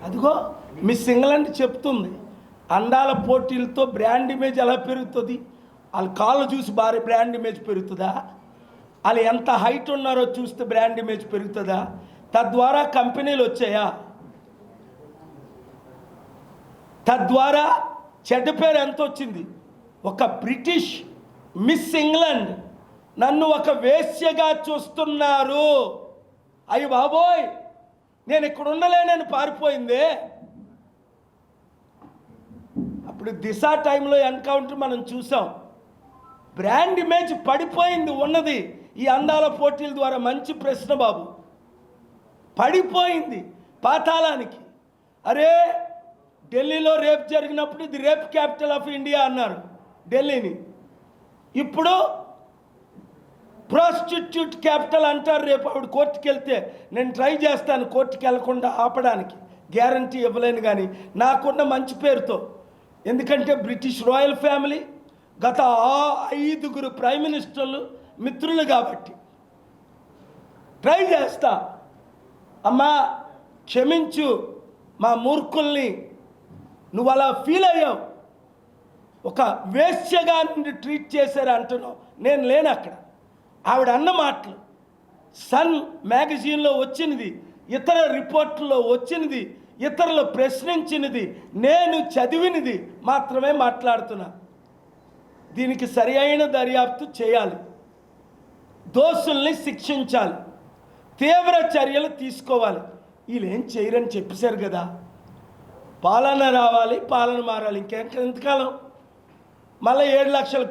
అదిగో miss England చెప్తుంది, అందాల పోటీలతో బ్రాండ్ ఇమేజ్ ఎలా పెరుగుతుంది? వాళ్ళ కాళ్ళు చూసి భారీ బ్రాండ్ ఇమేజ్ పెరుగుతుందా? వాళ్ళు ఎంత హైట్ ఉన్నారో చూస్తే బ్రాండ్ ఇమేజ్ పెరుగుతుందా? తద్వారా కంపెనీలు వచ్చాయా? తద్వారా చెడ్డ పేరు ఎంత వచ్చింది? ఒక బ్రిటిష్ మిస్ ఇంగ్లాండ్ నన్ను ఒక వేశ్యగా చూస్తున్నారు, అయ్యి బాబోయ్ నేను ఇక్కడ ఉండలేనని పారిపోయిందే. అప్పుడు దిశ టైంలో ఎన్కౌంటర్ మనం చూసాం. బ్రాండ్ ఇమేజ్ పడిపోయింది ఉన్నది ఈ అందాల పోటీల ద్వారా. మంచి ప్రశ్న బాబు. పడిపోయింది పాతాళానికి. అరే ఢిల్లీలో రేప్ జరిగినప్పుడు ఇది రేప్ క్యాపిటల్ ఆఫ్ ఇండియా అన్నారు ఢిల్లీని. ఇప్పుడు ప్రాస్టిట్యూట్ క్యాపిటల్ అంటారు. రేపు ఆవిడ కోర్టుకు వెళ్తే నేను ట్రై చేస్తాను కోర్టుకు వెళ్లకుండా ఆపడానికి, గ్యారంటీ ఇవ్వలేను. కానీ నాకున్న మంచి పేరుతో, ఎందుకంటే బ్రిటిష్ రాయల్ ఫ్యామిలీ గత 5 ప్రైమ్ మినిస్టర్లు మిత్రులు కాబట్టి ట్రై చేస్తా. అమ్మా క్షమించు మా మూర్ఖుల్ని, నువ్వు అలా ఫీల్ అయ్యావు, ఒక వేశ్యగా నుండి ట్రీట్ చేశారు అంటున్నావు. నేను లేను అక్కడ. ఆవిడ అన్న మాటలు సన్ మ్యాగజైన్లో వచ్చినది, ఇతర రిపోర్టుల్లో వచ్చినది, ఇతరులు ప్రశ్నించినది, నేను చదివినది మాత్రమే మాట్లాడుతున్నా. దీనికి సరి అయిన దర్యాప్తు చేయాలి, దోషుల్ని శిక్షించాలి, తీవ్ర చర్యలు తీసుకోవాలి. వీళ్ళు ఏం చేయరని చెప్పేశారు కదా. పాలన రావాలి, పాలన మారాలి. ఇంకెంతకాలం? మళ్ళీ 7 లక్షల